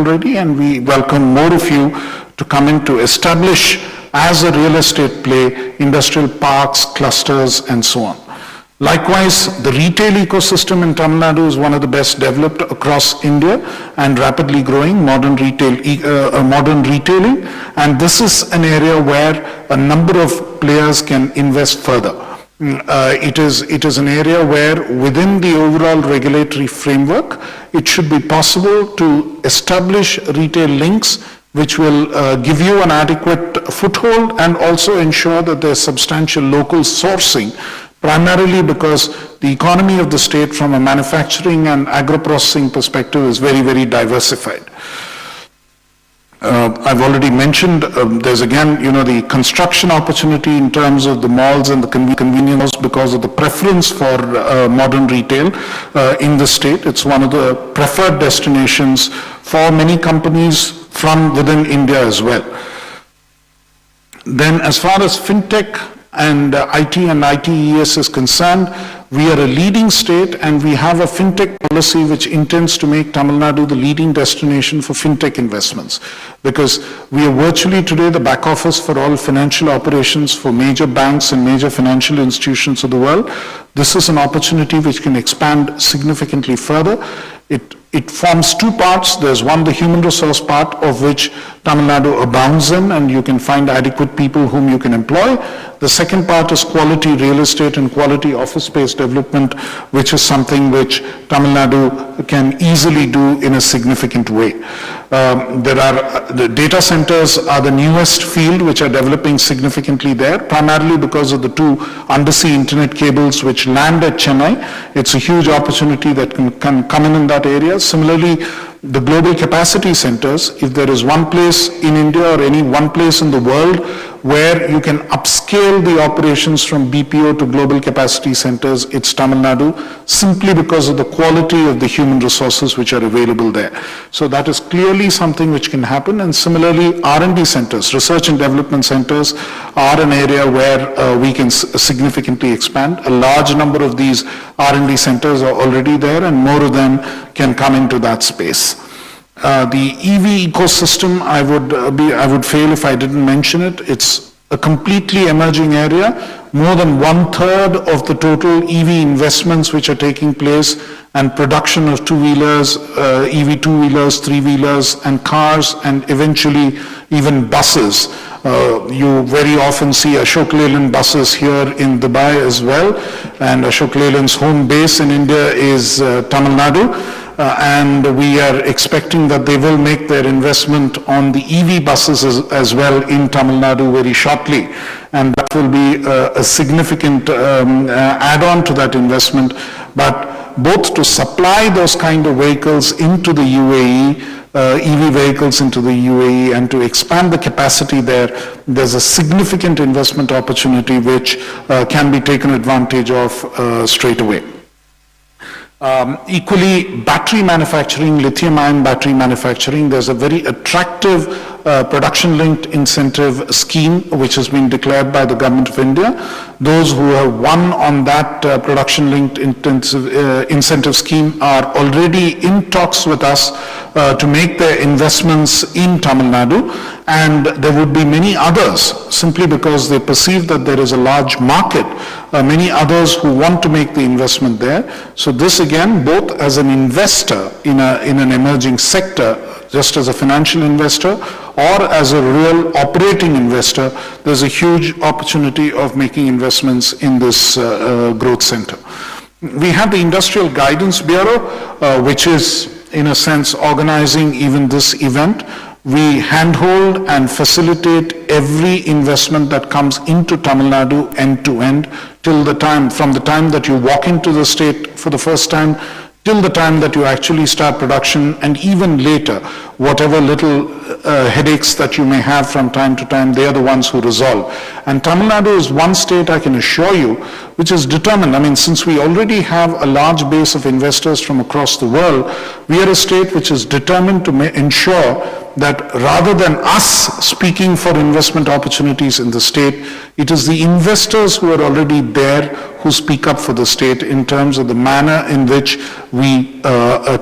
already, and we welcome more of you to come in to establish as a real estate play, industrial parks, clusters, and so on. Likewise, the retail ecosystem in Tamil Nadu is one of the best developed across India and rapidly growing, modern retailing. And this is an area where a number of players can invest further. It is an area where within the overall regulatory framework, it should be possible to establish retail links which will give you an adequate foothold and also ensure that there's substantial local sourcing, primarily because the economy of the state from a manufacturing and agro-processing perspective is very, very diversified. I've already mentioned there's again, the construction opportunity in terms of the malls and the convenience because of the preference for modern retail in the state. It's one of the preferred destinations for many companies from within India as well. Then as far as fintech and IT and ITES is concerned, we are a leading state and we have a fintech policy which intends to make Tamil Nadu the leading destination for fintech investments, because we are virtually today the back office for all financial operations for major banks and major financial institutions of the world. This is an opportunity which can expand significantly further. It forms two parts. There's one, the human resource part, of which Tamil Nadu abounds in, and you can find adequate people whom you can employ. The second part is quality real estate and quality office space development, which is something which Tamil Nadu can easily do in a significant way. The data centers are the newest field which are developing significantly there, primarily because of the two undersea internet cables which land at Chennai. It's a huge opportunity that can come in that area. Similarly, the global capacity centers, if there is one place in India or any one place in the world where you can upscale the operations from BPO to global capacity centers, it's Tamil Nadu, simply because of the quality of the human resources which are available there. So that is clearly something which can happen. And similarly, R&D centers, research and development centers, are an area where we can significantly expand. A large number of these R&D centers are already there, and more of them can come into that space. The EV ecosystem, I would fail if I didn't mention it. It's a completely emerging area. More than 1/3 of the total EV investments which are taking place and production of two-wheelers, EV two-wheelers, three-wheelers, and cars, and eventually even buses. You very often see Ashok Leyland buses here in Dubai as well, and Ashok Leyland's home base in India is Tamil Nadu. And we are expecting that they will make their investment on the EV buses as well in Tamil Nadu very shortly. And that will be a significant add-on to that investment. But both to supply those kind of vehicles into the UAE, EV vehicles into the UAE, and to expand the capacity there, there's a significant investment opportunity which can be taken advantage of straight away. Equally, battery manufacturing, lithium-ion battery manufacturing, there's a very attractive production-linked incentive scheme which has been declared by the Government of India. Those who have won on that production-linked incentive scheme are already in talks with us to make their investments in Tamil Nadu, and there would be many others simply because they perceive that there is a large market, many others who want to make the investment there. So this again, both as an investor in an emerging sector, just as a financial investor or as a real operating investor, there's a huge opportunity of making investments in this growth center. We have the Industrial Guidance Bureau, which is in a sense organizing even this event. We handhold and facilitate every investment that comes into Tamil Nadu end to end from the time that you walk into the state for the first time till the time that you actually start production, and even later, whatever little headaches that you may have from time to time, they are the ones who resolve. And Tamil Nadu is one state, I can assure you, which is determined. I mean, since we already have a large base of investors from across the world, we are a state which is determined to ensure that rather than us speaking for investment opportunities in the state, it is the investors who are already there who speak up for the state in terms of the manner in which we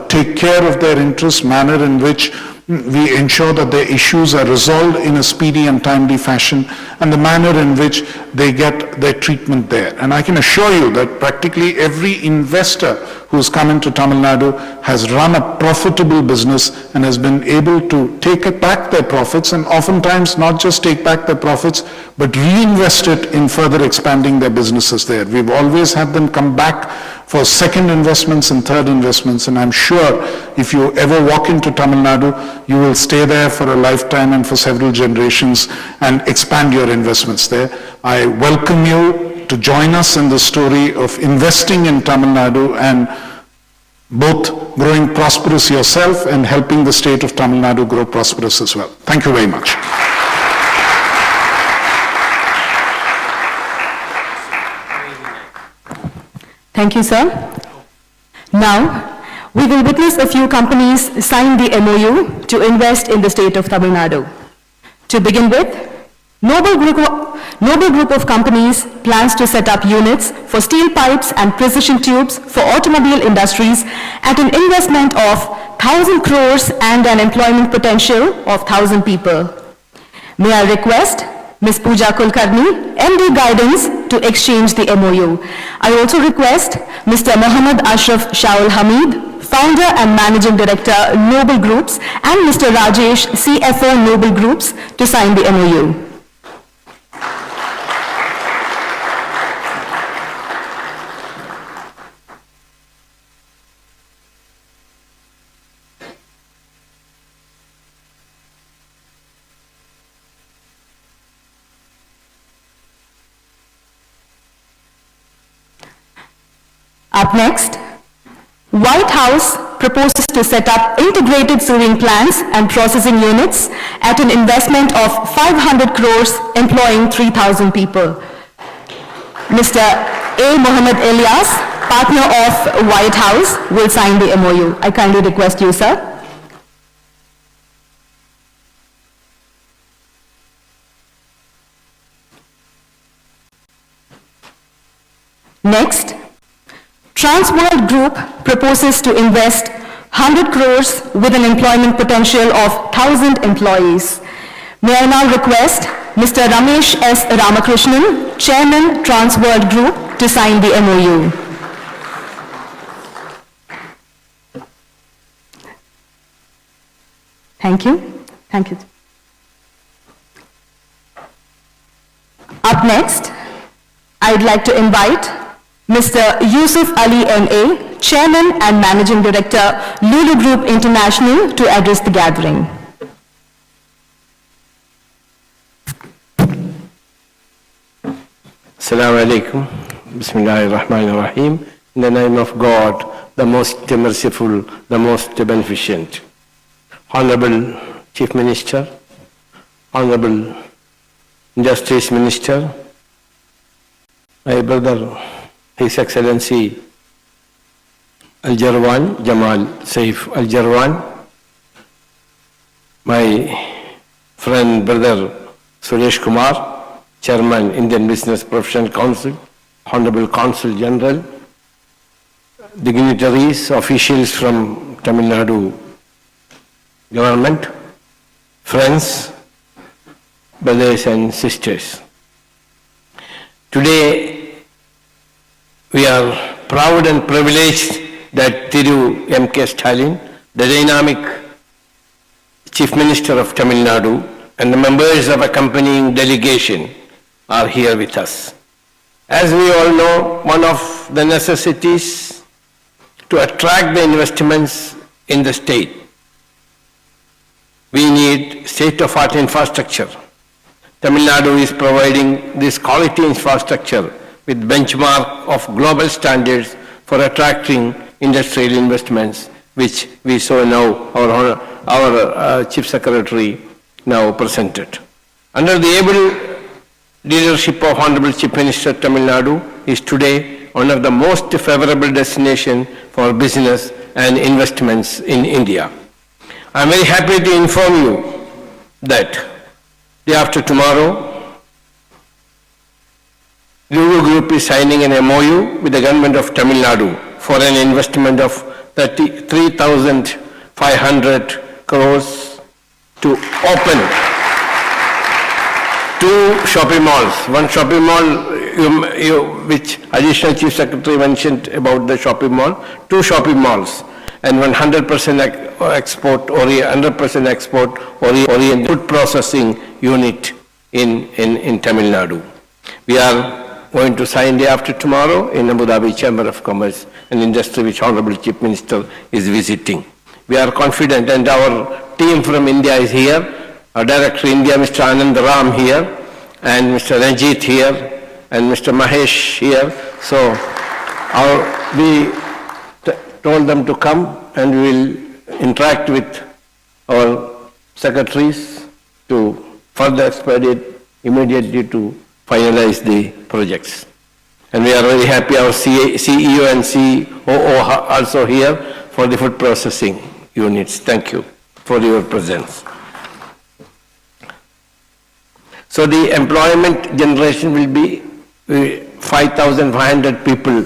take care of their interests, manner in which we ensure that their issues are resolved in a speedy and timely fashion, and the manner in which they get their treatment there. And I can assure you that practically every investor who's come into Tamil Nadu has run a profitable business and has been able to take back their profits, and oftentimes not just take back their profits, but reinvest it in further expanding their businesses there. We've always had them come back for second investments and third investments, and I'm sure if you ever walk into Tamil Nadu, you will stay there for a lifetime and for several generations and expand your investments there. I welcome you to join us in the story of investing in Tamil Nadu and both growing prosperous yourself and helping the state of Tamil Nadu grow prosperous as well. Thank you very much. Thank you, sir. Now, we will witness a few companies sign the MOU to invest in the state of Tamil Nadu. To begin with, Noble Group of Companies plans to set up units for steel pipes and precision tubes for automobile industries at an investment of 1,000 crores and an employment potential of 1,000 people. May I request Ms. Pooja Kulkarni, MD Guidance, to exchange the MOU. I also request Mr. Mohammad Ashraf Shaul Hamid, Founder and Managing Director, Noble Groups, and Mr. Rajesh, CFO, Noble Groups, to sign the MOU. Up next, White House proposes to set up integrated sewing plants and processing units at an investment of 500 crores, employing 3,000 people. Mr. A. Mohammed Elias, partner of White House, will sign the MOU. I kindly request you, sir. Next, Transworld Group proposes to invest 100 crores with an employment potential of 1,000 employees. May I now request Mr. Ramesh S. Ramakrishnan, Chairman, Transworld Group, to sign the MOU. Thank you. Thank you. Up next, I'd like to invite Mr. Yusuf Ali N.A., Chairman and Managing Director, Lulu Group International, to address the gathering. Assalamu alaikum. Bismillahirrahmanirrahim. In the name of God, the most merciful, the most beneficent. Honorable Chief Minister, Honorable Justice Minister, my brother, His Excellency Al-Jarwan, Jamal Saif Al-Jarwan, my friend, brother Suresh Kumar, Chairman, Indian Business Professional Council, Honorable Consul General, dignitaries, officials from Tamil Nadu government, friends, brothers and sisters. Today, we are proud and privileged that Thiru M.K. Stalin, the dynamic Chief Minister of Tamil Nadu, and the members of accompanying delegation are here with us. As we all know, one of the necessities to attract the investments in the state, we need state-of-art infrastructure. Tamil Nadu is providing this quality infrastructure with benchmark of global standards for attracting industrial investments, which we saw now our Chief Secretary now presented. Under the able leadership of Honorable Chief Minister, Tamil Nadu is today one of the most favorable destinations for business and investments in India. I am very happy to inform you that day after tomorrow, Lulu Group is signing an MOU with the government of Tamil Nadu for an investment of 3,500 crores to open 2 shopping malls. One shopping mall, which Additional Chief Secretary mentioned about the shopping mall, 2 shopping malls, and 100% export, 100% export oriented food processing unit in Tamil Nadu. We are going to sign day after tomorrow in Abu Dhabi Chamber of Commerce and Industry, which Honorable Chief Minister is visiting. We are confident, and our team from India is here. Our Director India, Mr. Anand Ram here, and Mr. Ranjit here, and Mr. Mahesh here. So we told them to come, and we will interact with our secretaries to further expedite immediately to finalize the projects. And we are very happy our CEO and COO are also here for the food processing units. Thank you for your presence. So the employment generation will be 5,500 people.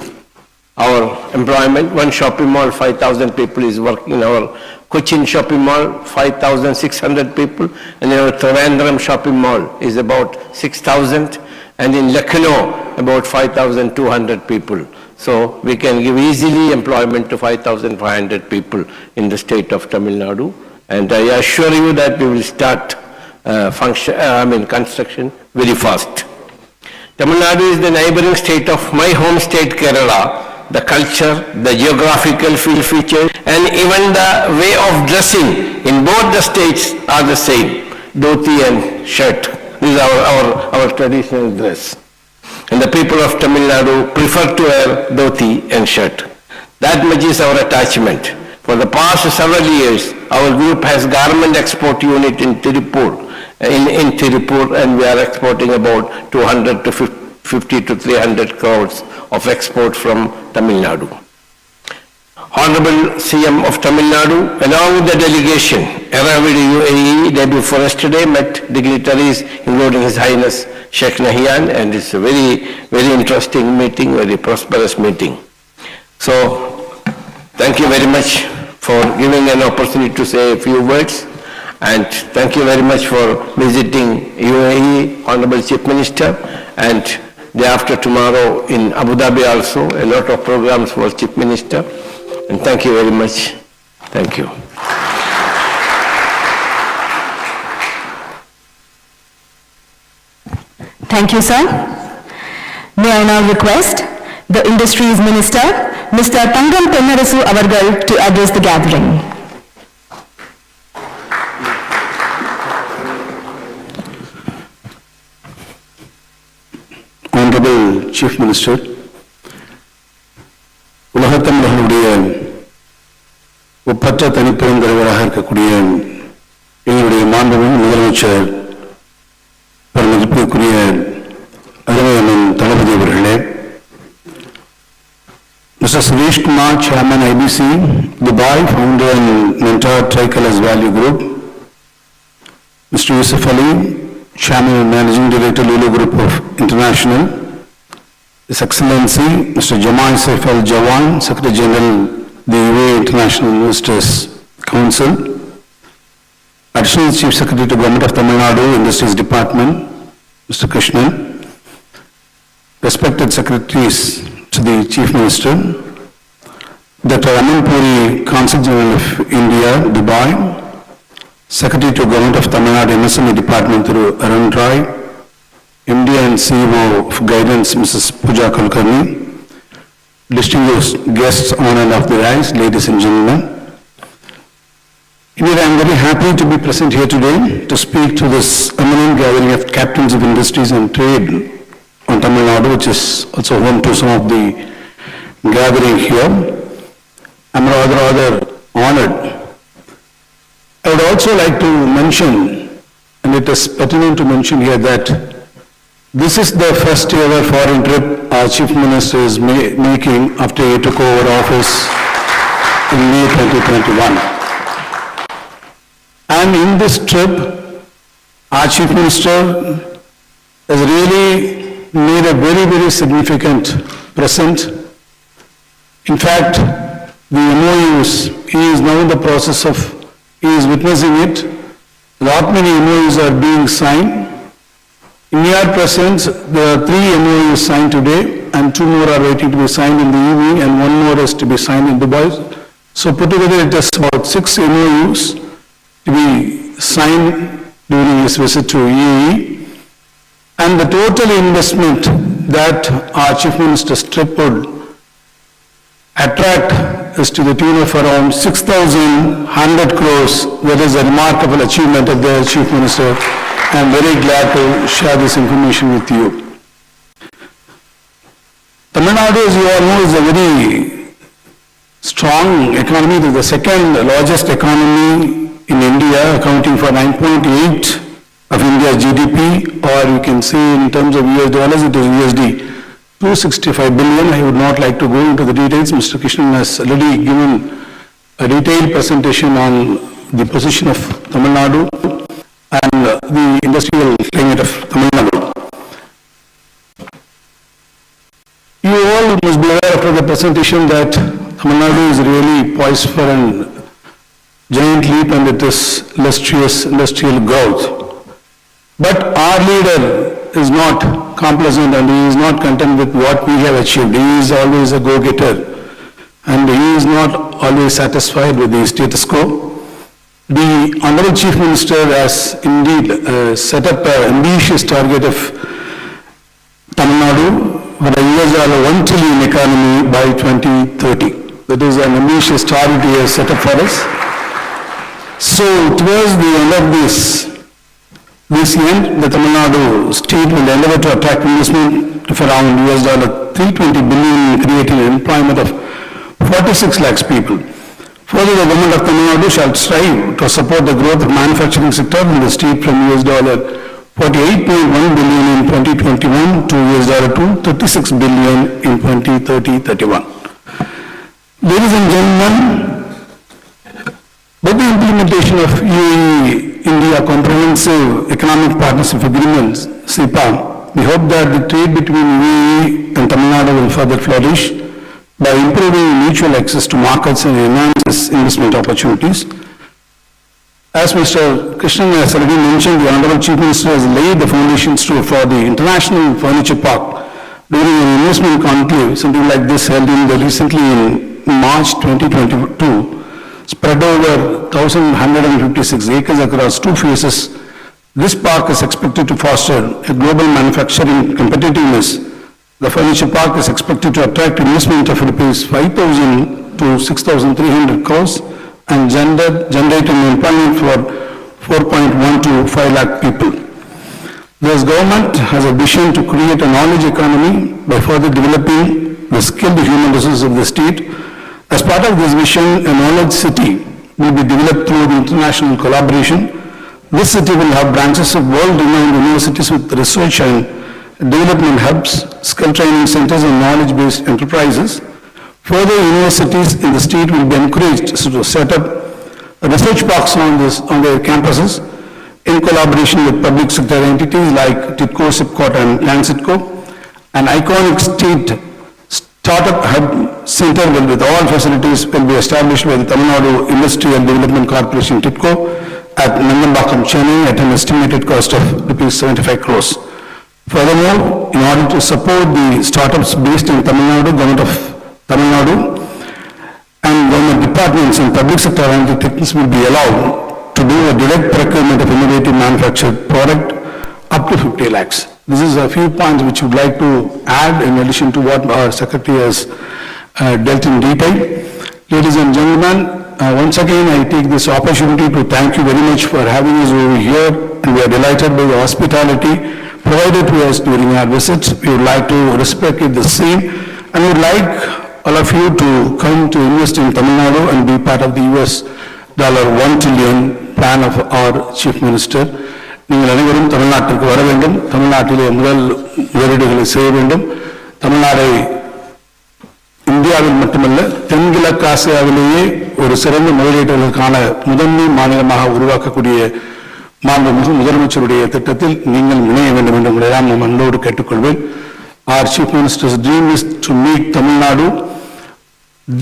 Our employment, one shopping mall, 5,000 people is working in our Cochin shopping mall, 5,600 people, and in our Trivandrum shopping mall is about 6,000, and in Lucknow, about 5,200 people. So we can give easily employment to 5,500 people in the state of Tamil Nadu, and I assure you that we will start construction very fast. Tamil Nadu is the neighboring state of my home state Kerala. The culture, the geographical features, and even the way of dressing in both the states are the same, dhoti and shirt. This is our traditional dress. And the people of Tamil Nadu prefer to wear dhoti and shirt. That much is our attachment. For the past several years, our group has garment export unit in Tirupur, and we are exporting about 200 to 50 to 300 crores of export from Tamil Nadu. Honorable CM of Tamil Nadu, along with the delegation, arrived at UAE day before yesterday, met dignitaries, including His Highness Sheikh Nahyan, and it's a very, very interesting meeting, very prosperous meeting. So, thank you very much for giving an opportunity to say a few words, and thank you very much for visiting UAE, Honorable Chief Minister, and day after tomorrow in Abu Dhabi also, a lot of programs for Chief Minister. And thank you very much. Thank you. Thank you, sir. May I now request the Industries Minister, Mr. Tangam Pennarasu Avargal, to address the gathering. Honorable Chief Minister, உலகத்தமிழர்களுடைய ஒப்பற்ற தனிப்பெருந்தலைவராக இருக்கக்கூடிய எங்களுடைய மாண்புமிகு முதலமைச்சர் பெருமதிப்பிற்குரிய அருமையண்ணன் தளபதி அவர்களே, Mr. Suresh Kumar, Chairman IBC, Dubai, founder and mentor Tricolors Value Group, Mr. Yusuf Ali, Chairman and Managing Director, Lulu Group of International, His Excellency, Mr. Jamal Saif Al Jawan, Secretary General, the UAE International Investors Council, Additional Chief Secretary to Government of Tamil Nadu Industries Department, Mr. Krishnan, respected secretaries to the Chief Minister, Dr. Aman Puri, Consul General of India, Dubai, Secretary to Government of Tamil Nadu MSME Department through Arun Roy, MD and CEO of Guidance, Mrs. Pooja Kulkarni, distinguished guests on and off the rise, ladies and gentlemen. Indeed, I am very happy to be present here today to speak to this eminent gathering of captains of industries and trade on Tamil Nadu, which is also home to some of the gathering here. I am rather honored. I would also like to mention, and it is pertinent to mention here, that this is the first ever foreign trip our Chief Minister is making after he took over office in May 2021. And in this trip, our Chief Minister has really made a very, very significant present. In fact, the MOUs, he is now in the process of, he is witnessing it, Lot many MOUs are being signed. In your presence, there are 3 MOUs signed today and 2 more are waiting to be signed in the evening and 1 more is to be signed in Dubai. So put together it is about 6 MOUs to be signed during his visit to UAE. And the total investment that our Chief Minister's trip would attract is to the tune of around 6,100 crores. That is a remarkable achievement of the Chief Minister. I am very glad to share this information with you. Tamil Nadu, as you all know, is a very strong economy. It is the second largest economy in India, accounting for 9.8 of India's GDP, or you can say in terms of US dollars, it is USD 265 billion. I would not like to go into the details. Mr. Krishnan has already given a detailed presentation on the position of Tamil Nadu and the industrial climate of Tamil Nadu. You all must be aware after the presentation that Tamil Nadu is really poised for a giant leap and it is illustrious industrial growth. But our leader is not complacent and he is not content with what we have achieved. He is always a go-getter and he is not always satisfied with the status quo. The Honorable Chief Minister has indeed set up an ambitious target of Tamil Nadu for a $1 trillion economy by 2030. That is an ambitious target he has set up for us. So towards the end of this end, the Tamil Nadu state will endeavor to attract investment of around $320 billion, creating employment of 46 lakhs people. Further, the government of Tamil Nadu shall strive to support the growth of manufacturing sector in the state from $48.1 billion in 2021 to $236 billion in 2030-31. Ladies and gentlemen, with the implementation of UAE-India Comprehensive Economic Partnership Agreements, CEPA, we hope that the trade between UAE and Tamil Nadu will further flourish by improving mutual access to markets and enhance investment opportunities. As Mr. Krishnan has already mentioned, the Honorable Chief Minister has laid the foundations for the International Furniture Park during an investment conclave, something like this held recently in March 2022. Spread over 1,156 acres across 2 phases, this park is expected to foster a global manufacturing competitiveness. The furniture park is expected to attract investment of rupees 5,000 to 6,300 crores and generate an employment for 4.1 to 5 lakh people. This government has a vision to create a knowledge economy by further developing the skilled human resources of the state. As part of this vision, a knowledge city will be developed through international collaboration. This city will have branches of world-renowned universities with research and development hubs, skill training centers and knowledge-based enterprises. Further, universities in the state will be encouraged to set up research parks on their campuses in collaboration with public sector entities like TIDCO, SIPCOT and LANCITCO. An iconic state startup hub center with all facilities will be established by the Tamil Nadu Industrial Development Corporation TIDCO at Nandambakam, Chennai at an estimated cost of rupees 75 crores. Furthermore, in order to support the startups based in Tamil Nadu, Government of Tamil Nadu and government departments and public sector entities will be allowed to do a direct procurement of innovative manufactured product up to 50 lakhs. This is a few points which we would like to add in addition to what our Secretary has dealt in detail. Ladies and gentlemen, once again I take this opportunity to thank you very much for having us over here, and we are delighted by the hospitality provided to us during our visits. We would like to reciprocate the same and would like all of you to come to invest in Tamil Nadu and be part of the $1 trillion plan of our Chief Minister. நீங்கள் அனைவரும் தமிழ்நாட்டிற்கு வர வேண்டும், தமிழ்நாட்டிலே முதலீடுகளை செய்ய வேண்டும். தமிழ்நாடை இந்தியாவில் மட்டுமல்ல தென்கிழக்கு ஆசியாவிலேயே ஒரு சிறந்த முதலீடுகளுக்கான முதன்மை மாநிலமாக உருவாக்கக்கூடிய மாண்புமிகு முதலமைச்சருடைய திட்டத்தில் நீங்கள் இணைய வேண்டும் என்று உங்களையெல்லாம் நான் அன்போடு கேட்டுக்கொள்வேன். Our Chief Minister's dream is to make Tamil Nadu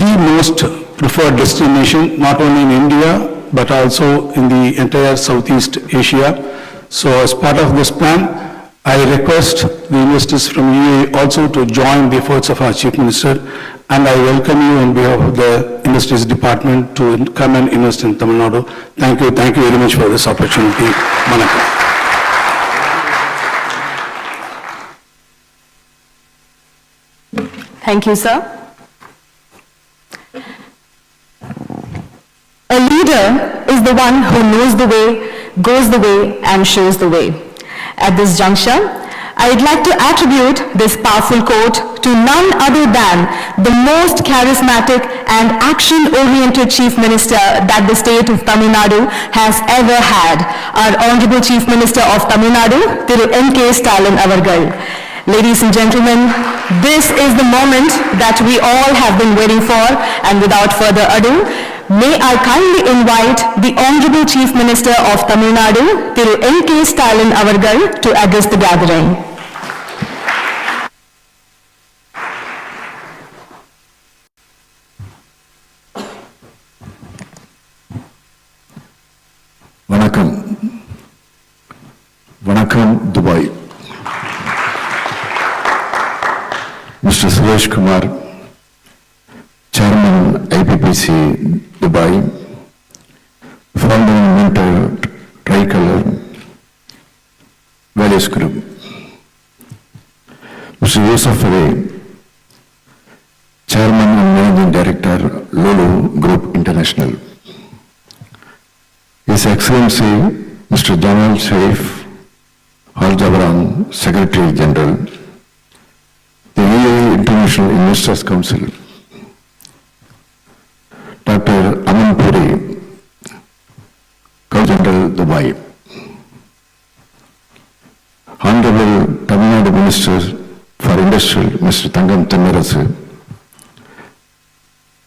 the most preferred destination not only in India but also in the entire Southeast Asia. So as part of this plan, I request the investors from UAE also to join the efforts of our Chief Minister, and I welcome you on behalf of the Industries Department to come and invest in Tamil Nadu. Thank you very much for this opportunity. Vanakkam. Thank you, sir. A leader is the one who knows the way, goes the way, and shows the way. At this juncture, I'd like to attribute this powerful quote to none other than the most charismatic and action-oriented Chief Minister that the state of Tamil Nadu has ever had, our Honorable Chief Minister of Tamil Nadu, Thiru M.K. Stalin Avargal. Ladies and gentlemen, this is the moment that we all have been waiting for, and without further ado, may I kindly invite the Honorable Chief Minister of Tamil Nadu, Thiru M.K. Stalin Avargal, to address the gathering. Vanakkam. Vanakkam, Dubai. Mr. Suresh Kumar, Chairman IPPC Dubai, Founding Mentor Tricolor, Values Group. Mr. Yusuf Ali, Chairman and Managing Director, Lulu Group International. His Excellency, Mr. Jamal Sharif Al Jabran, Secretary General, the UAE International Investors Council, Dr. Aman Puri, Co-General Dubai, Honorable Tamil Nadu Minister for Industry, Mr. Tangam Tannarasu,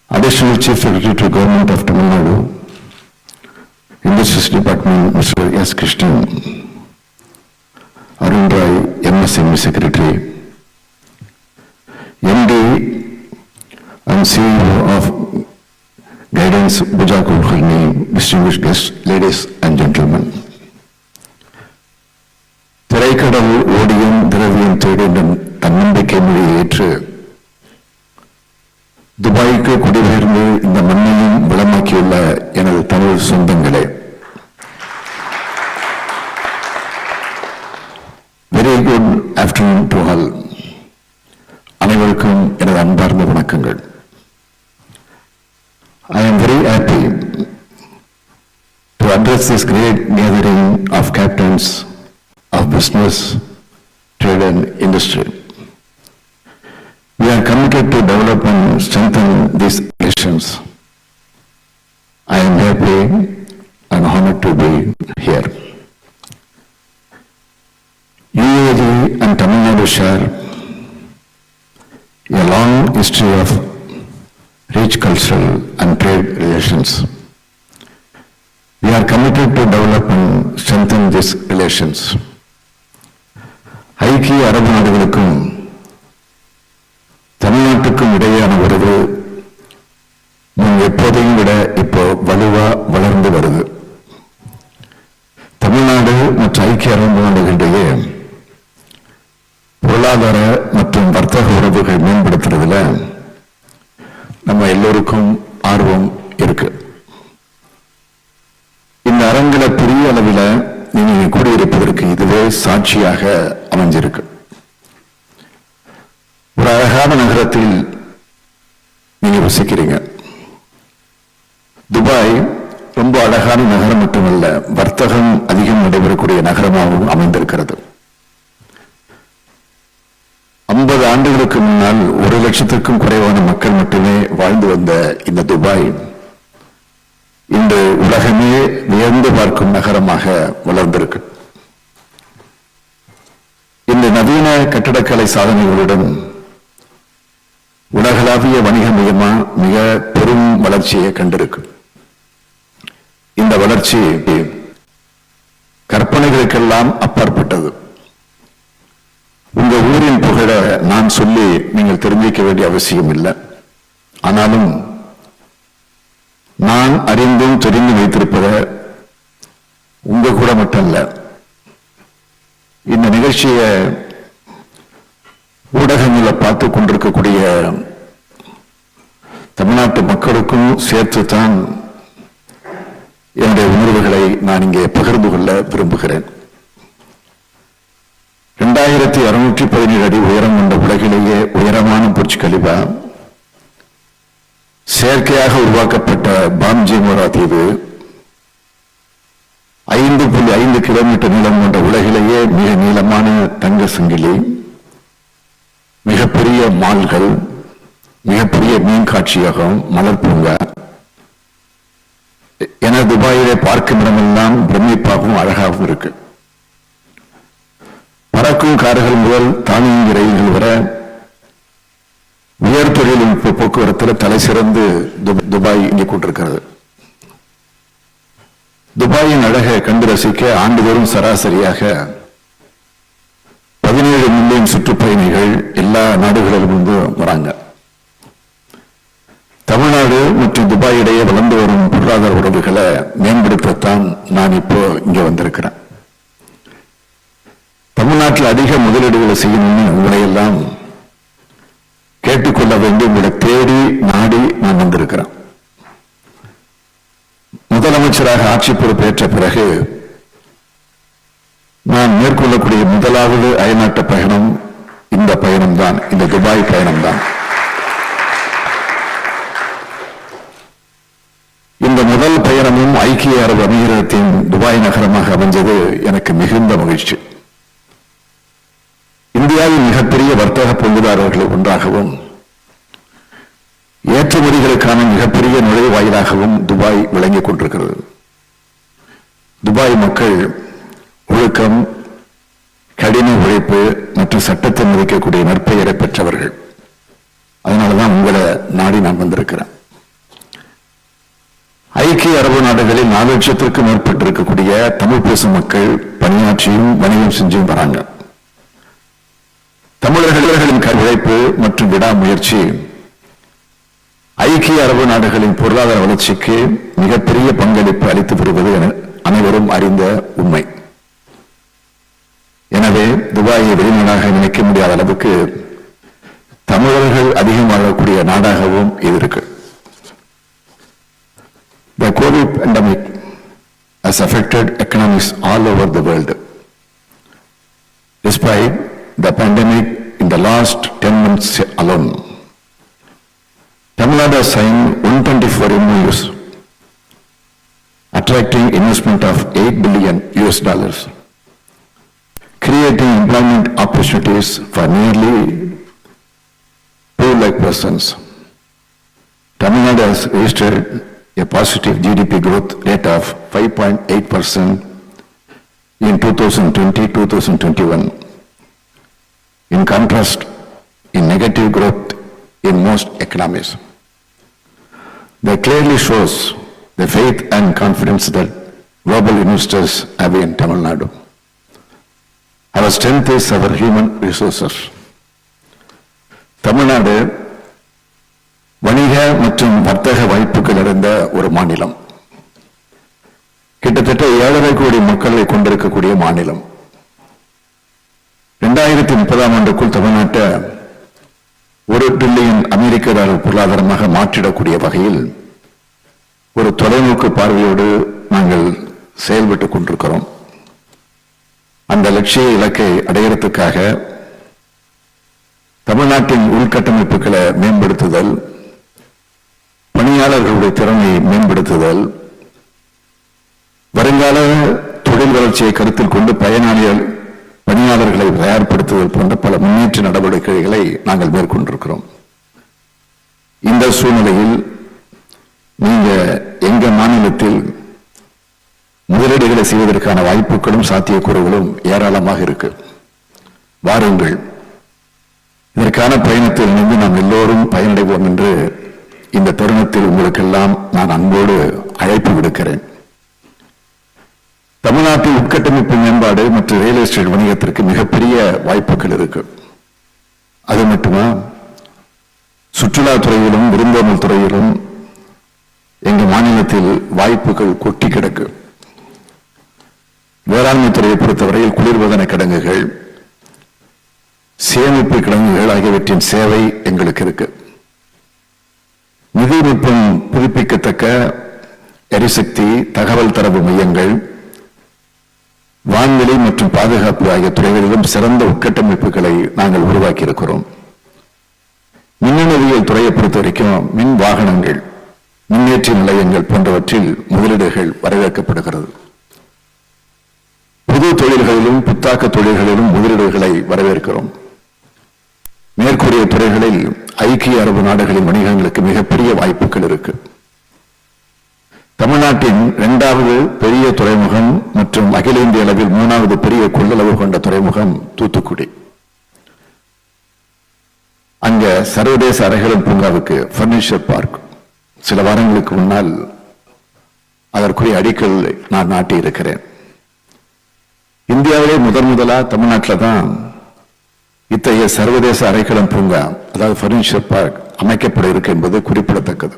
Additional Chief Secretary to Government of Tamil Nadu, Industries Department, Mr. S. Krishnan, Arun Rai, MSME Secretary, MD and CEO of Guidance Bhuja Kulkarni, distinguished guests, ladies and gentlemen. திரைக்கடல் ஓடியும் திரவியம் தேடியும் தன்னம்பிக்கை மொழியை ஏற்று துபாய்க்கு குடிபெயர்ந்து இந்த மண்ணையும் வளமாக்கியுள்ள எனது தமிழ் சொந்தங்களே, very good afternoon to all. அனைவருக்கும் எனது அன்பார்ந்த வணக்கங்கள். I am very happy to address this great gathering of captains of business, trade and industry. We are committed to develop and strengthen these relations. I am happy and honored to be here. UAE and Tamil Nadu share a long history of rich cultural and trade relations. We are committed to develop and strengthen these relations. ஐக்கிய அரபு நாடுகளுக்கும் தமிழ்நாட்டுக்கும் இடையேயான உறவு முன் எப்போதையும் விட இப்போ வலுவா வளர்ந்து வருது. தமிழ்நாடு மற்றும் ஐக்கிய அரபு நாடுகளிடையே பொருளாதார மற்றும் வர்த்தக உறவுகள் மேம்படுத்துறதுல நம்ம எல்லோருக்கும் ஆர்வம் இருக்கு. இந்த அரங்கில பெரிய அளவில் நீங்க கூடியிருப்பதற்கு இதுவே சாட்சியாக அமைஞ்சிருக்கு. ஒரு அழகான நகரத்தில் நீங்க வசிக்கிறீங்க. துபாய் ரொம்ப அழகான நகரம் மட்டுமல்ல, வர்த்தகம் அதிகம் நடைபெறக்கூடிய நகரமாகவும் அமைந்திருக்கிறது. 50 ஆண்டுகளுக்கு முன்னால் 1 லட்சத்திற்கும் குறைவான மக்கள் மட்டுமே வாழ்ந்து வந்த இந்த துபாய் இன்று உலகமே வியந்து பார்க்கும் நகரமாக வளர்ந்திருக்கு. இந்த நவீன கட்டடக்கலை சாதனைகளுடன் உலகளாவிய வணிக மையமா மிக பெரும் வளர்ச்சியை கண்டிருக்கு. இந்த வளர்ச்சி கற்பனைகளுக்கெல்லாம் அப்பாற்பட்டது. உங்க ஊரின் புகழ நான் சொல்லி நீங்கள் தெரிஞ்சிக்க வேண்டிய அவசியம் இல்லை. ஆனாலும் நான் அறிந்தும் தெரிந்து வைத்திருப்பத உங்க கூட மட்டும் இல்ல, இந்த நிகழ்ச்சியை ஊடகங்களை பார்த்து கொண்டிருக்கக்கூடிய தமிழ்நாட்டு மக்களுக்கும் சேர்த்துத்தான் என்னுடைய உணர்வுகளை நான் இங்கே பகிர்ந்து கொள்ள விரும்புகிறேன். 2617 அடி உயரம் கொண்ட உலகிலேயே உயரமான புர்ஜ் கலிஃபா, செயற்கையாக உருவாக்கப்பட்ட பாம்ஜிமோரா தீவு, 5.5 கிலோமீட்டர் நீளம் கொண்ட உலகிலேயே மிக நீளமான தங்க சங்கிலி, மிகப்பெரிய மால்கள், மிகப்பெரிய மீன் காட்சியகம், மலர் பூங்கா என துபாயிலே பார்க்கும் இடமெல்லாம் பிரமிப்பாகவும் அழகாகவும் இருக்கு. பறக்கும் கார்கள் முதல் தானியங்கி ரயில்கள் வர உயர் தொழில்நுட்ப போக்குவரத்தில் தலை சிறந்து துபாய் இங்கே கொண்டிருக்கிறது. துபாயின் அழகை கண்டு ரசிக்க ஆண்டுதோறும் சராசரியாக 17 மில்லியன் சுற்றுப்பயணிகள் எல்லா நாடுகளிலிருந்து வராங்க. தமிழ்நாடு மற்றும் துபாய் இடையே வளர்ந்து வரும் பொருளாதார உறவுகளை மேம்படுத்தத்தான் நான் இப்போ இங்க வந்திருக்கிறேன். தமிழ்நாட்டில் அதிக முதலீடுகளை செய்யணும்னு உங்களை எல்லாம் கேட்டுக்கொள்ள வேண்டி உங்களை தேடி நாடி நான் வந்திருக்கிறேன். முதலமைச்சராக ஆட்சி பொறுப்பேற்ற பிறகு நான் மேற்கொள்ளக்கூடிய முதலாவது அயல்நாட்டு பயணம் இந்த பயணம்தான், இந்த துபாய் பயணம்தான். இந்த முதல் பயணமும் ஐக்கிய அரபு அமீரகத்தின் துபாய் நகரமாக அமைஞ்சது எனக்கு மிகுந்த மகிழ்ச்சி. இந்தியாவின் மிகப்பெரிய வர்த்தக பங்குதாரர்கள் ஒன்றாகவும் ஏற்றுமதிகளுக்கான மிகப்பெரிய நுழைவாயிலாகவும் துபாய் விளங்கிக் கொண்டிருக்கிறது. துபாய் மக்கள் ஒழுக்கம், கடின உழைப்பு மற்றும் சட்டத்தை மதிக்கக்கூடிய நற்பெயரை பெற்றவர்கள். அதனாலதான் உங்களை நாடி நான் வந்திருக்கிறேன். ஐக்கிய அரபு நாடுகளில் 4 லட்சத்திற்கும் மேற்பட்டிருக்கக்கூடிய தமிழ் பேசும் மக்கள் பணியாற்றியும் வணிகம் செஞ்சும் வராங்க. தமிழர்களின் உழைப்பு மற்றும் விடாமுயற்சி ஐக்கிய அரபு நாடுகளின் பொருளாதார வளர்ச்சிக்கு மிகப்பெரிய பங்களிப்பு அளித்து வருவது என அனைவரும் அறிந்த உண்மை. எனவே துபாயை வெளிநாடாக நினைக்க முடியாத அளவுக்கு தமிழர்கள் அதிகம் வாழக்கூடிய நாடாகவும் இது இருக்கு. The COVID pandemic has affected economies all over the world. Despite the pandemic, in the last 10 months alone, Tamil Nadu has signed 124 MOUs, attracting investment of $8 billion, creating employment opportunities for nearly 2 lakh persons. Tamil Nadu has registered a positive GDP growth rate of 5.8% in 2020-2021. In contrast, in negative growth in most economies. That clearly shows the faith and confidence that global investors have in Tamil Nadu. Our strength is our human resources. Tamil Nadu வணிக மற்றும் வர்த்தக வாய்ப்புகள் நிறைந்த ஒரு மாநிலம். கிட்டத்தட்ட 7.5 கோடி மக்களை கொண்டிருக்கக்கூடிய மாநிலம். 2030ஆம் ஆண்டுக்குள் தமிழ்நாட்டை $1 டிரில்லியன் அமெரிக்க டாலர் பொருளாதாரமாக மாற்றிடக்கூடிய வகையில் ஒரு தொலைநோக்கு பார்வையோடு நாங்கள் செயல்பட்டுக் கொண்டிருக்கிறோம். அந்த லட்சிய இலக்கை அடையறதுக்காக தமிழ்நாட்டின் உள்கட்டமைப்புகளை மேம்படுத்துதல், பணியாளர்களுடைய திறனை மேம்படுத்துதல், வருங்கால தொழில் வளர்ச்சியை கருத்தில் கொண்டு பணியாளர்களை தயார்படுத்துதல் போன்ற பல முன்னேற்ற நடவடிக்கைகளை நாங்கள் மேற்கொண்டிருக்கிறோம். இந்த சூழ்நிலையில் நீங்க எங்க மாநிலத்தில் முதலீடுகளை செய்வதற்கான வாய்ப்புகளும் சாத்தியக்கூறுகளும் ஏராளமாக இருக்கு. வாருங்கள், இதற்கான பயணத்தில் இணைந்து நாம் எல்லோரும் பயனடைவோம் என்று இந்த தருணத்தில் உங்களுக்கெல்லாம் நான் அன்போடு அழைப்பு விடுக்கிறேன். தமிழ்நாட்டில் உட்கட்டமைப்பு மேம்பாடு மற்றும் ரியல் எஸ்டேட் வணிகத்திற்கு மிகப்பெரிய வாய்ப்புகள் இருக்கு. அது மட்டுமா, சுற்றுலாத்துறையிலும் விருந்தோம்பல் துறையிலும் எங்க மாநிலத்தில் வாய்ப்புகள் கொட்டி கிடக்கு. வேளாண்மை துறையை பொறுத்தவரையில் குளிர்பதன கிடங்குகள், சேமிப்பு கிடங்குகள் ஆகியவற்றின் சேவை எங்களுக்கு இருக்கு. நிதிநுட்பம் புதுப்பிக்கத்தக்க எரிசக்தி, தகவல் தரவு மையங்கள், வான்வெளி மற்றும் பாதுகாப்பு ஆகிய துறைகளிலும் சிறந்த உட்கட்டமைப்புகளை நாங்கள் உருவாக்கி இருக்கிறோம். மின்னணுவியல் துறையை பொறுத்த வரைக்கும் மின் வாகனங்கள், மின்னேற்ற நிலையங்கள் போன்றவற்றில் முதலீடுகள் வரவேற்கப்படுகிறது. புது தொழில்களிலும் புத்தாக்க தொழில்களிலும் முதலீடுகளை வரவேற்கிறோம். மேற்கூறிய துறைகளில் ஐக்கிய அரபு நாடுகளின் வணிகங்களுக்கு மிகப்பெரிய வாய்ப்புகள் இருக்கு. தமிழ்நாட்டின் 2வது பெரிய துறைமுகம் மற்றும் அகில இந்திய அளவில் 3வது பெரிய கொள்ளளவு கொண்ட துறைமுகம் தூத்துக்குடி. அங்க சர்வதேச அறைகளும் பூங்காவுக்கு பர்னிச்சர் பார்க் சில வாரங்களுக்கு முன்னால் அதற்குரிய அடிக்கல் நான் நாட்டி இருக்கிறேன். இந்தியாவிலே முதலா தமிழ்நாட்டில் தான் இத்தகைய சர்வதேச அறைகளும் பூங்கா, அதாவது பர்னிச்சர் பார்க் அமைக்கப்பட இருக்கு என்பது குறிப்பிடத்தக்கது.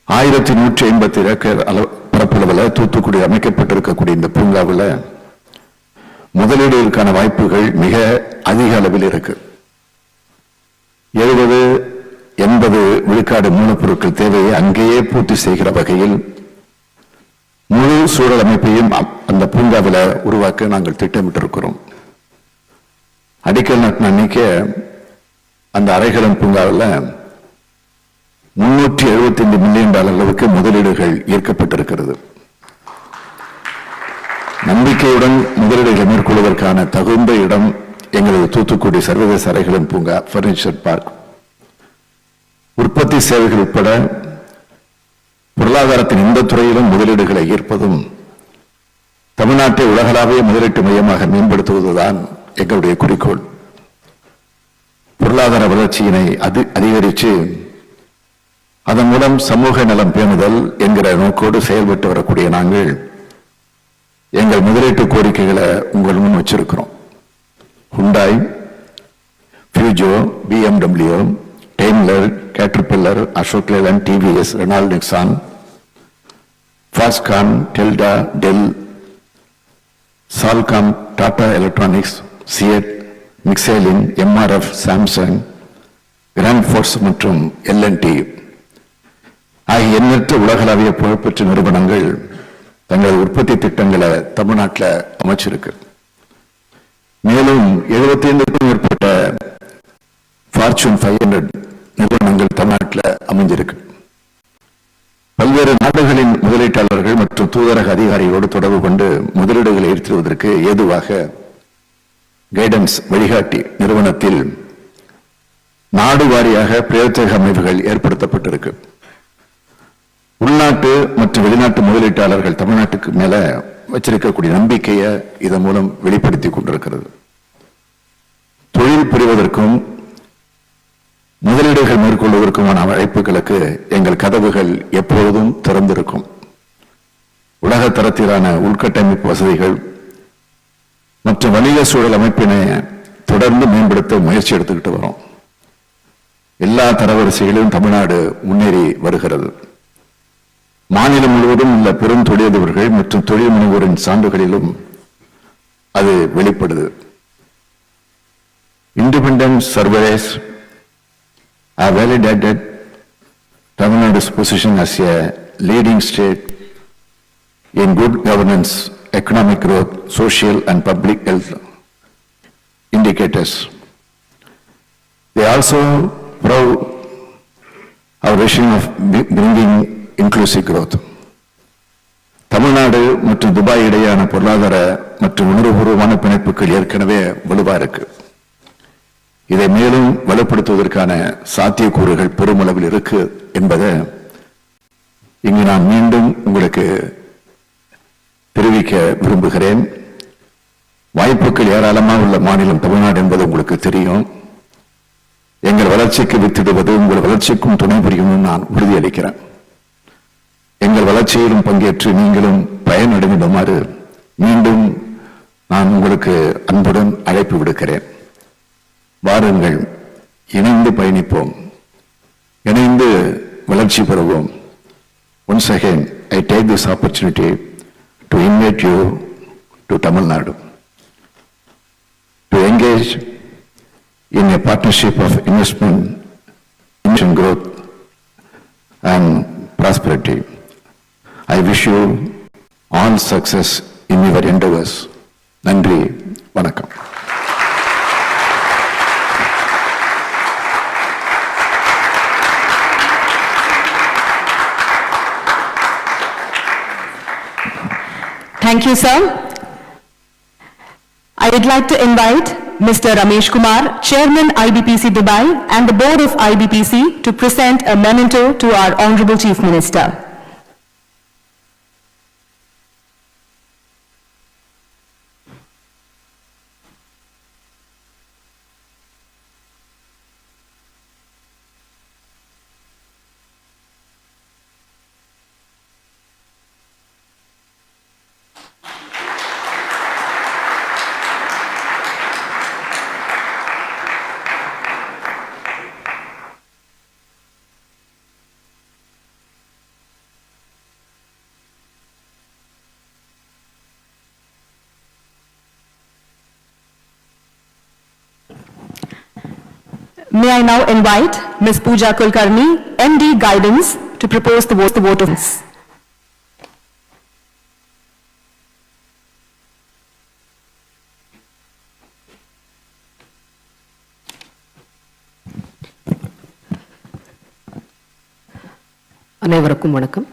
1150 ஏக்கர் பரப்பளவில் தூத்துக்குடி அமைக்கப்பட்டிருக்கக்கூடிய இந்த பூங்காவில் முதலீடுகளுக்கான வாய்ப்புகள் மிக அதிக அளவில் இருக்கு. 70-80 விழுக்காடு மூலப்பொருட்கள் தேவையை அங்கேயே பூர்த்தி செய்கிற வகையில் முழு சூழல் அமைப்பையும் அந்த பூங்காவில் உருவாக்க நாங்கள் திட்டமிட்டிருக்கிறோம். அடிக்கல் நாட்டின அன்னைக்கு அந்த அறைகளும் பூங்காவில் $375 மில்லியன் அளவுக்கு முதலீடுகள் ஈர்க்கப்பட்டிருக்கிறது. நம்பிக்கையுடன் முதலீடுகளை மேற்கொள்வதற்கான தகுந்த இடம் எங்களது தூத்துக்குடி சர்வதேச அறைகளும் பூங்கா, பர்னிச்சர் பார்க். உற்பத்தி சேவைகள் உட்பட பொருளாதாரத்தின் இந்த துறையிலும் முதலீடுகளை ஈர்ப்பதும் தமிழ்நாட்டை உலகளாவிய முதலீட்டு மையமாக மேம்படுத்துவதுதான் எங்களுடைய குறிக்கோள். பொருளாதார வளர்ச்சியினை அதிகரித்து அதன் மூலம் சமூக நலம் பேணுதல் என்கிற நோக்கோடு செயல்பட்டு வரக்கூடிய நாங்கள் எங்கள் முதலீட்டு கோரிக்கைகளை உங்கள் முன் வச்சிருக்கிறோம். Hyundai, Peugeot, BMW, Daimler, Caterpillar, Ashok Leyland, TVS, Renault Nissan, Foxconn, Delta, Dell, Salcomp, Tata Electronics, CEAT, Michelin, MRF, Samsung, Grundfos மற்றும் L&T ஆகிய எண்ணற்ற உலகளாவிய புகழ்பெற்ற நிறுவனங்கள் தங்களது உற்பத்தி திட்டங்களை தமிழ்நாட்டில் அமைச்சிருக்கு. மேலும் 75க்கும் மேற்பட்ட ஃபார்ச்சூன் 500 நிறுவனங்கள் தமிழ்நாட்டில் அமைஞ்சிருக்கு. பல்வேறு நாடுகளின் முதலீட்டாளர்கள் மற்றும் தூதரக அதிகாரிகளோடு தொடர்பு கொண்டு முதலீடுகளை ஈர்த்துவதற்கு ஏதுவாக கைடன்ஸ் வழிகாட்டி நிறுவனத்தில் நாடு வாரியாக பிரத்யேக அமைப்புகள் ஏற்படுத்தப்பட்டிருக்கு. உள்நாட்டு மற்றும் வெளிநாட்டு முதலீட்டாளர்கள் தமிழ்நாட்டுக்கு மேல வச்சிருக்கக்கூடிய நம்பிக்கையை இதன் மூலம் வெளிப்படுத்திக் கொண்டிருக்கிறது. தொழில் புரிவதற்கும் முதலீடுகள் மேற்கொள்வதற்குமான அழைப்புகளுக்கு எங்கள் கதவுகள் எப்பொழுதும் திறந்திருக்கும். உலக தரத்திலான உள்கட்டமைப்பு வசதிகள் மற்றும் வணிக சூழல் அமைப்பினை தொடர்ந்து மேம்படுத்த முயற்சி எடுத்துக்கிட்டு வரோம். எல்லா தரவரிசைகளிலும் தமிழ்நாடு முன்னேறி வருகிறது. மாநிலம் முழுவதும் உள்ள பெரும் தொழிலதிபர்கள் மற்றும் தொழில் முனைவோரின் சான்றுகளிலும் அது வெளிப்படுது. Independent services have validated Tamil Nadu's position as a leading state in good governance, economic growth, social and public health indicators. They also proud our vision of bringing inclusive growth. Tamil Nadu மற்றும் துபாய் இடையான பொருளாதார மற்றும் உணர்வுபூர்வமான பிணைப்புகள் ஏற்கனவே வலுவா இருக்கு. இதை மேலும் வலுப்படுத்துவதற்கான சாத்தியக்கூறுகள் பெருமளவில் இருக்கு என்பதை இங்கு நான் மீண்டும் உங்களுக்கு தெரிவிக்க விரும்புகிறேன். வாய்ப்புகள் ஏராளமாக உள்ள மாநிலம் தமிழ்நாடு என்பது உங்களுக்கு தெரியும். எங்கள் வளர்ச்சிக்கு வித்திடுவது உங்கள் வளர்ச்சிக்கும் துணை புரியும் நான் உறுதியளிக்கிறேன். எங்கள் வளர்ச்சியிலும் பங்கேற்று நீங்களும் பயனடைந்துமாறு மீண்டும் நான் உங்களுக்கு அன்புடன் அழைப்பு விடுக்கிறேன். வாருங்கள், இணைந்து பயணிப்போம், இணைந்து வளர்ச்சி பெறுவோம். once again, I take this opportunity to invite you to Tamil Nadu to engage in a partnership of investment, growth and prosperity. I wish you all success in your endeavors. Nandri, vanakkam. Thank you, sir. I would like to invite Mr. Ramesh Kumar, Chairman IBPC Dubai and the Board of IBPC to present a memento to our Honorable Chief Minister. May I now invite Ms. Pooja Kulkarni, MD Guidance, to propose the vote of thanks. அனைவருக்கும் வணக்கம்.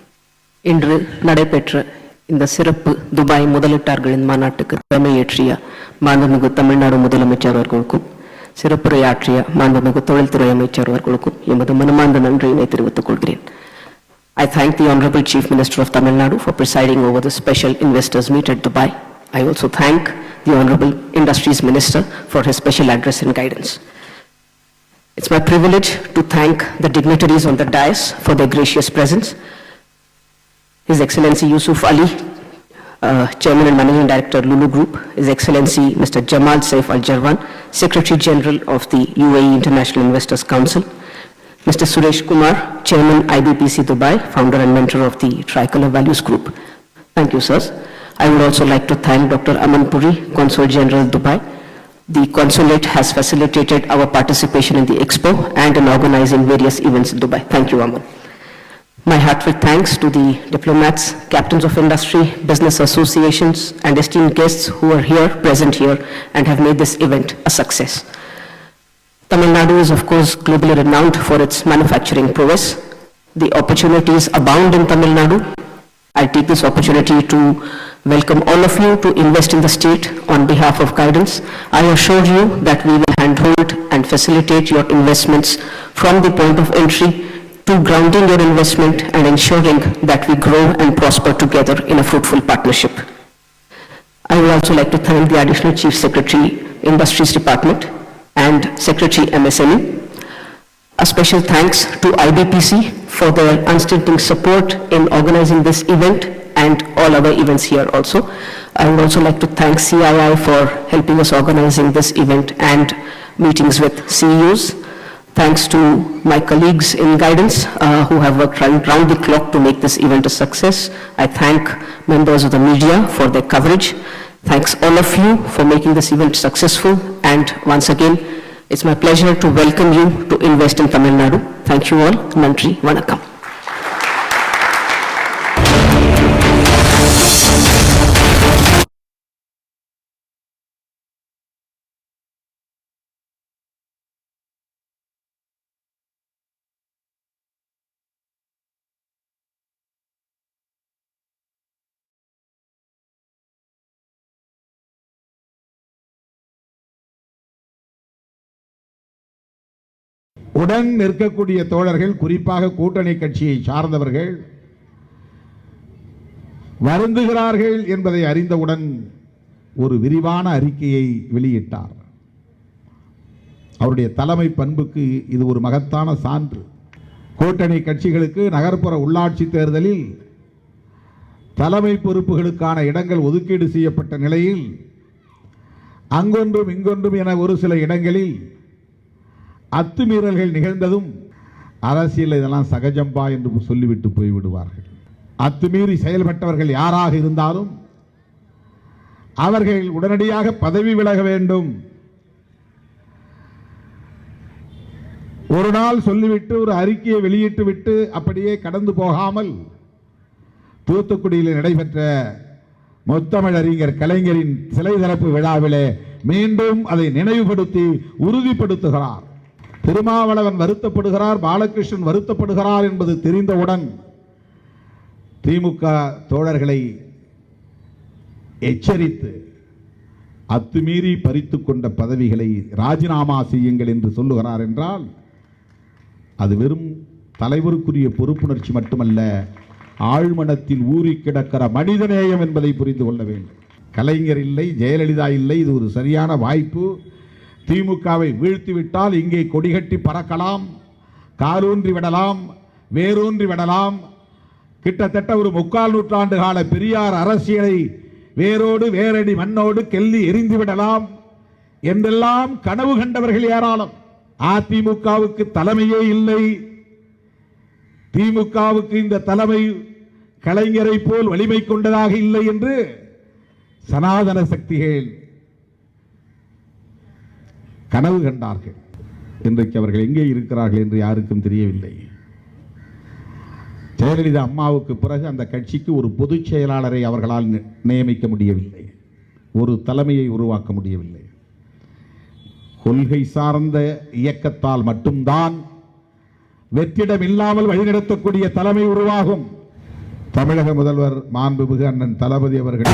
இன்று நடைபெற்ற இந்த சிறப்பு Dubai முதலீட்டாளர்களின் மாநாட்டுக்கு தலைமையேற்றிய மாண்புமிகு தமிழ்நாடு முதலமைச்சர் அவர்களுக்கும் சிறப்புரையாற்றிய மாண்புமிகு தொழில்துறை அமைச்சர் அவர்களுக்கும் எமது மனமார்ந்த நன்றியினை தெரிவித்துக் கொள்கிறேன். I thank the Honorable Chief Minister of Tamil Nadu for presiding over the special investors meet at Dubai. I also thank the Honorable Industries Minister for his special address and guidance. It's my privilege to thank the dignitaries on the dais for their gracious presence. His Excellency Yusuf Ali, Chairman and Managing Director, Lulu Group, His Excellency Mr. Jamal Saif Al Jarwan, Secretary General of the UAE International Investors Council, Mr. Suresh Kumar, Chairman IBPC Dubai, founder and mentor of the Tricolor Values Group. Thank you, sirs. I would also like to thank Dr. Aman Puri, Consul General Dubai. The consulate has facilitated our participation in the expo and in organizing various events in Dubai. Thank you, Aman. My heartfelt thanks to the diplomats, captains of industry, business associations, and esteemed guests who are here, present here, and have made this event a success. Tamil Nadu is, of course, globally renowned for its manufacturing prowess. The opportunities abound in Tamil Nadu. I take this opportunity to welcome all of you to invest in the state on behalf of Guidance. I assure you that we will handhold and facilitate your investments from the point of entry to grounding your investment and ensuring that we grow and prosper together in a fruitful partnership. I would also like to thank the Additional Chief Secretary, Industries Department, and Secretary MSME. A special thanks to IBPC for their unstinting support in organizing this event and all other events here also. I would also like to thank CII for helping us organizing this event and meetings with CEOs. Thanks to my colleagues in Guidance who have worked round the clock to make this event a success. I thank members of the media for their coverage. Thanks all of you for making this event successful. And once again, it's my pleasure to welcome you to invest in Tamil Nadu. Thank you all. Nandri, vanakkam. உடன் நிற்கக்கூடிய தோழர்கள், குறிப்பாக கூட்டணி கட்சியை சார்ந்தவர்கள் வருந்துகிறார்கள் என்பதை அறிந்தவுடன் ஒரு விரிவான அறிக்கையை வெளியிட்டார். அவருடைய தலைமை பண்புக்கு இது ஒரு மகத்தான சான்று. கூட்டணி கட்சிகளுக்கு நகர்ப்புற உள்ளாட்சி தேர்தலில் தலைமை பொறுப்புகளுக்கான இடங்கள் ஒதுக்கீடு செய்யப்பட்ட நிலையில் அங்கொன்றும் இங்கொன்றும் என ஒரு சில இடங்களில் அத்துமீறல்கள் நிகழ்ந்ததும் அரசியல் இதெல்லாம் சகஜம்பா என்று சொல்லிவிட்டு போய்விடுவார்கள். அத்துமீறி செயல்பட்டவர்கள் யாராக இருந்தாலும் அவர்கள் உடனடியாக பதவி விலக வேண்டும். ஒரு நாள் சொல்லிவிட்டு ஒரு அறிக்கையை வெளியிட்டு விட்டு அப்படியே கடந்து போகாமல் தூத்துக்குடியில் நடைபெற்ற முத்தமிழறிஞர் கலைஞரின் சிலை திறப்பு விழாவிலே மீண்டும் அதை நினைவுபடுத்தி உறுதிப்படுத்துகிறார். திருமாவளவன் வருத்தப்படுகிறார், பாலகிருஷ்ணன் வருத்தப்படுகிறார் என்பது தெரிந்தவுடன் திமுக தோழர்களை எச்சரித்து அத்துமீறி பறித்துக் கொண்ட பதவிகளை ராஜினாமா செய்யுங்கள் என்று சொல்லுகிறார் என்றால் அது வெறும் தலைவருக்குரிய பொறுப்புணர்ச்சி மட்டுமல்ல, ஆழ்மனத்தில் ஊறி கிடக்கிற மனிதநேயம் என்பதை புரிந்து கொள்ள வேண்டும். கலைஞர் இல்லை, ஜெயலலிதா இல்லை, இது ஒரு சரியான வாய்ப்பு. திமுகவை வீழ்த்திவிட்டால் இங்கே கொடிகட்டி பறக்கலாம், காலூன்றி விடலாம், வேரூன்றி விடலாம். கிட்டத்தட்ட ஒரு 3/4 நூற்றாண்டு கால பெரியார் அரசியலை வேரோடு வேரடி மண்ணோடு கெல்லி எரிந்து விடலாம் என்றெல்லாம் கனவு கண்டவர்கள் ஏராளம். அதிமுகவுக்கு தலைமையே இல்லை, திமுகவுக்கு இந்த தலைமை கலைஞரை போல் வலிமை கொண்டதாக இல்லை என்று சனாதன சக்திகள் கனவு கண்டார்கள். இன்றைக்கு அவர்கள் எங்கே இருக்கிறார்கள் என்று யாருக்கும் தெரியவில்லை. ஜெயலலிதா அம்மாவுக்கு பிறகு அந்த கட்சிக்கு ஒரு பொதுச் செயலாளரை அவர்களால் நியமிக்க முடியவில்லை, ஒரு தலைமையை உருவாக்க முடியவில்லை. கொள்கை சார்ந்த இயக்கத்தால் மட்டும்தான் வெற்றிடம் இல்லாமல் வழிநடத்தக்கூடிய தலைமை உருவாகும். தமிழக முதல்வர் மாண்புமிகு அண்ணன் தளபதி அவர்கள்